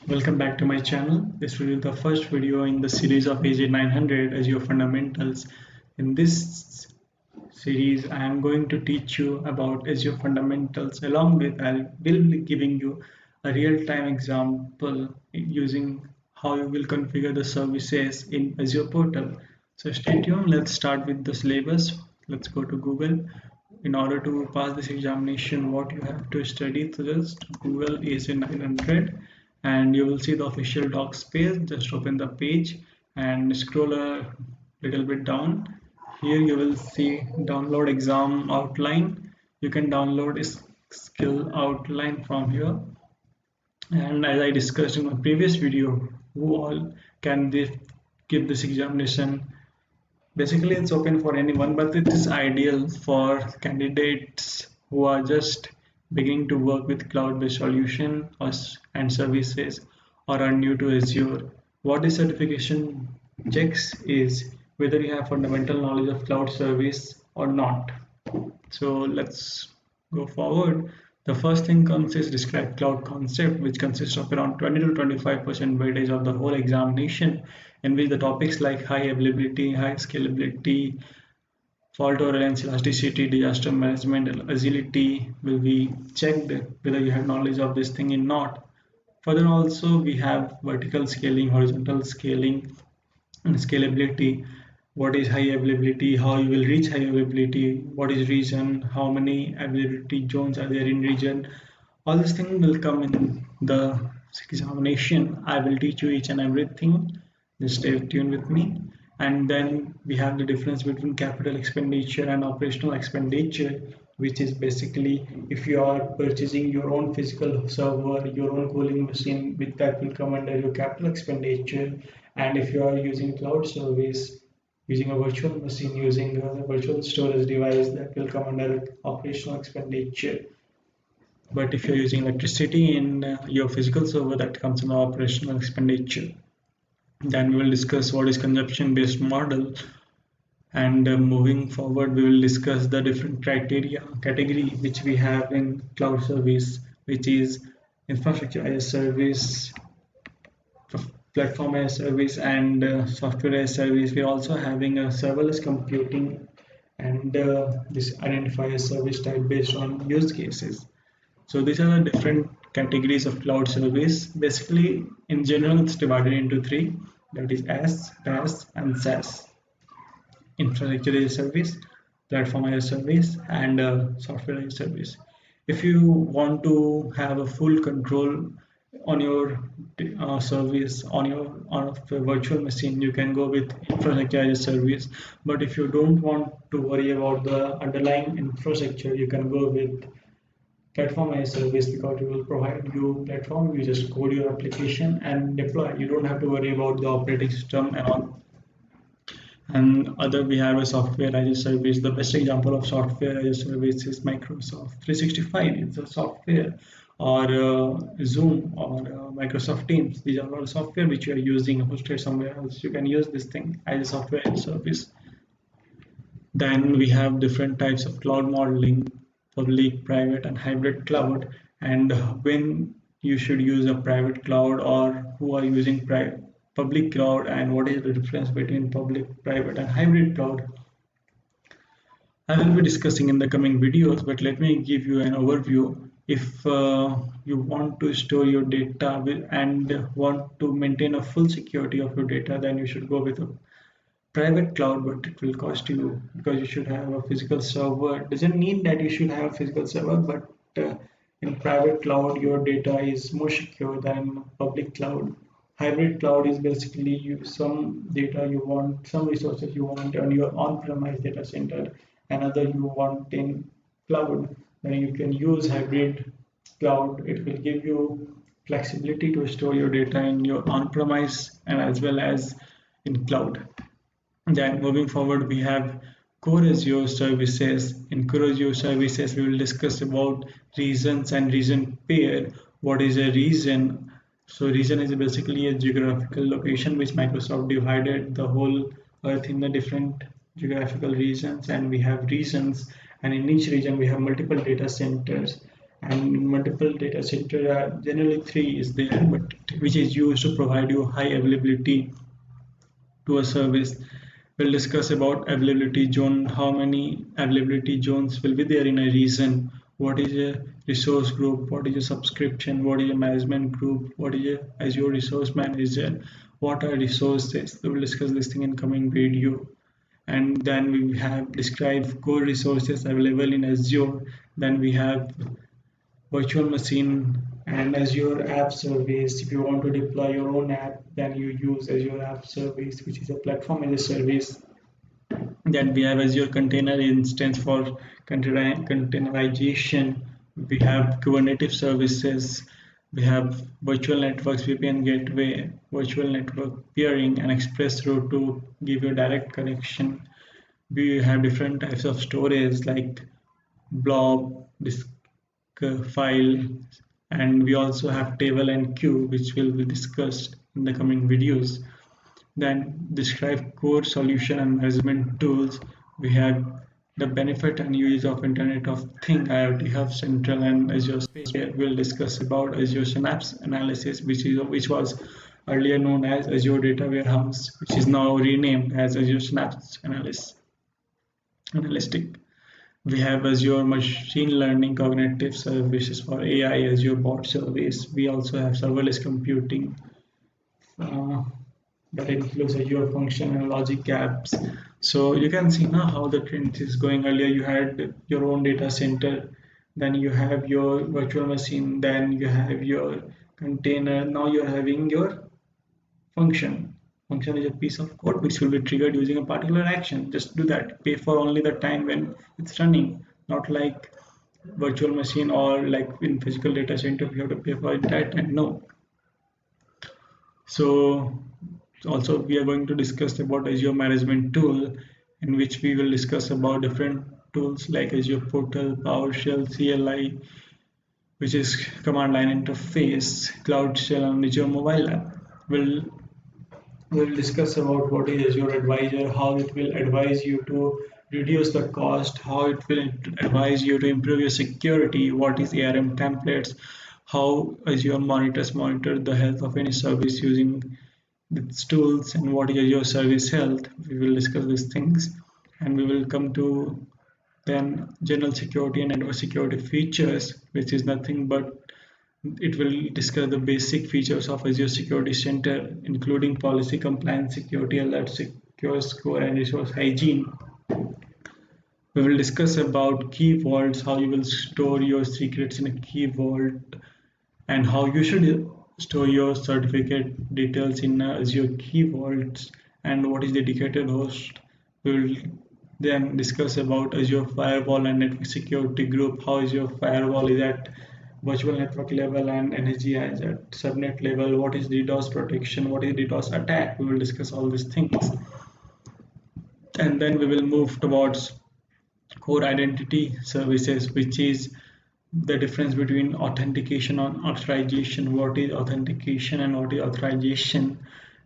Welcome back to my channel. This will be the first video in the series of AZ900 Azure Fundamentals. In this series, I am going to teach you about Azure Fundamentals. Along with, I will be giving you a real-time example using how you will configure the services in Azure Portal. So stay tuned. Let's start with the syllabus. Let's go to Google. In order to pass this examination, what you have to study, so just Google AZ900 and you will see the official docs page. Just open the page and scroll a little bit down. Here you will see download exam outline. You can download a skill outline from here. And as I discussed in my previous video, who all can give this examination? Basically, it's open for anyone, but it is ideal for candidates who are just beginning to work with cloud-based solution and services or are new to Azure. What this certification checks is whether you have fundamental knowledge of cloud service or not. So let's go forward. The first thing comes is describe cloud concept, which consists of around 20 to 25% weightage of the whole examination, in which the topics like high availability, high scalability, fault tolerance, elasticity, disaster management, and agility will be checked whether you have knowledge of this thing or not. Further, also we have vertical scaling, horizontal scaling, and scalability. What is high availability, how you will reach high availability, what is region, how many availability zones are there in region. All these things will come in the examination. I will teach you each and everything. Just stay tuned with me. And then we have the difference between capital expenditure and operational expenditure, which is basically if you are purchasing your own physical server, your own cooling machine, with that will come under your capital expenditure. And if you are using cloud service, using a virtual machine, using a virtual storage device, that will come under operational expenditure. But if you're using electricity in your physical server, that comes under operational expenditure. Then we will discuss what is consumption based model, and moving forward we will discuss the different criteria category which we have in cloud service, which is infrastructure as a service, platform as a service, and software as a service. We're also having a serverless computing, and this identify a service type based on use cases. So these are the different categories of cloud service. Basically, in general, it's divided into three, that is S, PaaS, and SaaS. Infrastructure as a service, platform as a service, and software as a service. If you want to have a full control on your service on a virtual machine, you can go with infrastructure as a service. But if you don't want to worry about the underlying infrastructure, you can go with platform as a service, because it will provide you platform. You just code your application and deploy. You don't have to worry about the operating system and all. And other, we have a software as a service. The best example of software as a service is Microsoft 365. It's a software, or Zoom, or Microsoft Teams. These are all software which you are using hosted somewhere else. You can use this thing as a software as a service. Then we have different types of cloud modeling: public, private, and hybrid cloud, and when you should use a private cloud, or who are using public cloud, and what is the difference between public, private, and hybrid cloud. I will be discussing in the coming videos, but let me give you an overview. If you want to store your data and want to maintain a full security of your data, then you should go with a private cloud, but it will cost you, because you should have a physical server. It doesn't mean that you should have a physical server, but in private cloud your data is more secure than public cloud. Hybrid cloud is basically some data you want, some resources you want on your on-premise data center, another you want in cloud. Then you can use hybrid cloud. It will give you flexibility to store your data in your on-premise and as well as in cloud. Then moving forward, we have core Azure services. In core Azure services, we will discuss about regions and region pair. What is a region? So region is basically a geographical location which Microsoft divided the whole earth in the different geographical regions, and we have regions, and in each region we have multiple data centers. and multiple data center. Generally, three is there, but which is used to provide you high availability to a service. We'll discuss about availability zone, how many availability zones will be there in a region, what is a resource group, what is a subscription, what is a management group, what is a Azure resource manager, what are resources. So we'll discuss this thing in coming video. And then we have described core resources available in Azure. Then we have virtual machine and Azure App Service. If you want to deploy your own app, then you use Azure App Service, which is a platform as a service. Then we have Azure Container Instance for containerization. We have Kubernetes services. We have virtual networks, VPN gateway, virtual network peering, and express route to give you direct connection. We have different types of storage like blob, disk file, and we also have table and queue, which will be discussed in the coming videos. Then describe core solution and management tools. We have the benefit and use of Internet of Things, IoT Hub Central, and Azure Space. We'll discuss about Azure Synapse Analysis, which was earlier known as Azure Data Warehouse, which is now renamed as Azure Synapse Analytic. We have Azure Machine Learning Cognitive Services for AI, Azure Bot Service. We also have serverless computing uh, that includes Azure Function and Logic apps. So you can see now how the trend is going. Earlier you had your own data center, then you have your virtual machine, then you have your container. Now you're having your function. Function is a piece of code which will be triggered using a particular action. Just do that. Pay for only the time when it's running, not like virtual machine or like in physical data center you have to pay for entire time. No. So also we are going to discuss about Azure management tool, in which we will discuss about different tools like Azure Portal, PowerShell, CLI, which is command line interface, Cloud Shell, and Azure mobile app. We'll discuss about what is Azure Advisor, how it will advise you to reduce the cost, how it will advise you to improve your security, what is ARM templates, how Azure monitor the health of any service using its tools, and what is Azure service health. We will discuss these things, and we will come to then general security and network security features, which is nothing but it will discuss the basic features of Azure Security Center, including policy compliance, security alert, secure score, and resource hygiene. We will discuss about key vaults, how you will store your secrets in a key vault, and how you should store your certificate details in Azure Key Vaults, and what is dedicated host. We will then discuss about Azure Firewall and Network Security Group, how Azure Firewall is at virtual network level and NSG is at subnet level, what is DDoS protection, what is DDoS attack. We will discuss all these things. And then we will move towards core identity services, which is the difference between authentication and authorization. What is authentication and what is authorization,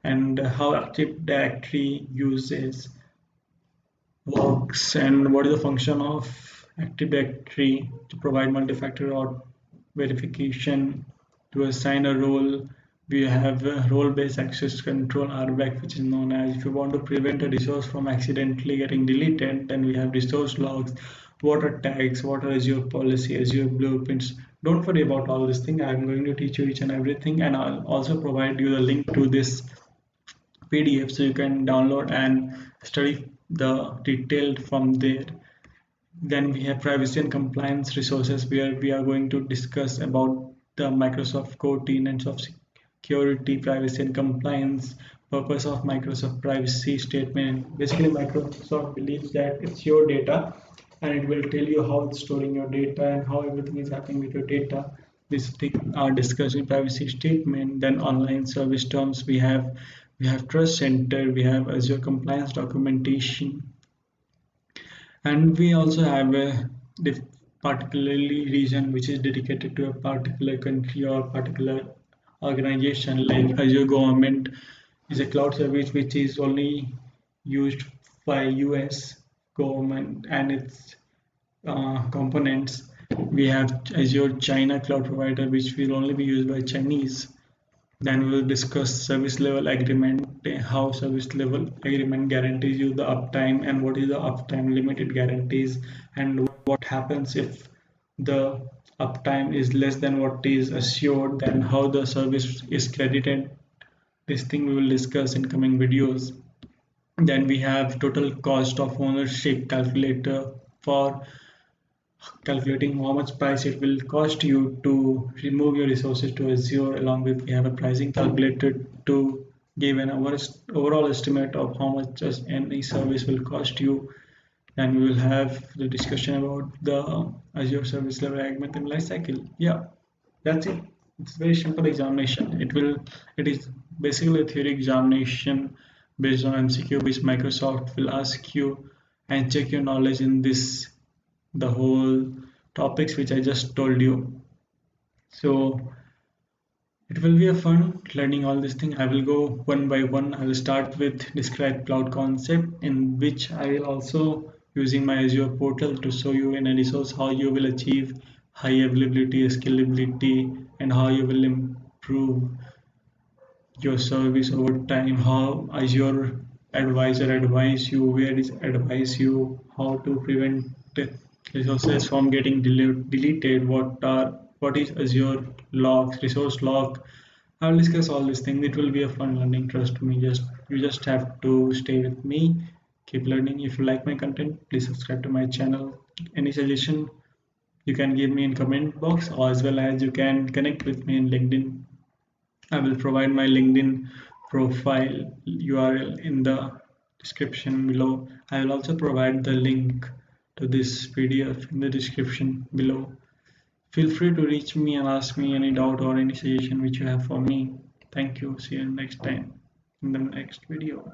and how Active Directory uses works, and what is the function of Active Directory to provide multi-factor verification, to assign a role. We have role-based access control, RBAC, which is known as. If you want to prevent a resource from accidentally getting deleted, then we have resource logs, what are tags, what are Azure policy, Azure blueprints. Don't worry about all this thing. I'm going to teach you each and everything, and I'll also provide you the link to this PDF so you can download and study the detailed from there. Then we have privacy and compliance resources, where we are going to discuss about the Microsoft core tenets of security, privacy, and compliance. Purpose of Microsoft privacy statement. Basically, Microsoft believes that it's your data and it will tell you how it's storing your data and how everything is happening with your data. This thing are discussed in privacy statement. Then online service terms, we have Trust Center, we have Azure compliance documentation, and we also have a particularly region which is dedicated to a particular country or particular organization. Like Azure government is a cloud service which is only used by US government and its components. We have Azure China cloud provider, which will only be used by Chinese. Then we will discuss service level agreement, how service level agreement guarantees you the uptime and what is the uptime limited guarantees, and what happens if the uptime is less than what is assured, then how the service is credited. This thing we will discuss in coming videos. Then we have total cost of ownership calculator for calculating how much price it will cost you to remove your resources to Azure. Along with, we have a pricing calculator to give an overall estimate of how much any service will cost you. And we will have the discussion about the Azure service level agreement and lifecycle. Yeah, that's it. It's very simple examination. It is basically a theory examination based on MCQ, which Microsoft will ask you and check your knowledge in this the whole topics which I just told you. So it will be a fun learning all these things. I will go one by one. I will start with describe cloud concept, in which I will also using my Azure portal to show you in a resource how you will achieve high availability, scalability, and how you will improve your service over time. How Azure advisor advise you, where is advise you, how to prevent resources from getting deleted, what is Azure logs, resource log. I'll discuss all these things. It will be a fun learning, trust me. You just have to stay with me, keep learning. If you like my content, please subscribe to my channel. Any suggestion you can give me in comment box, or as well as you can connect with me in LinkedIn. I will provide my LinkedIn profile URL in the description below. I will also provide the link to this PDF in the description below. Feel free to reach me and ask me any doubt or any suggestion which you have for me. Thank you. See you next time in the next video.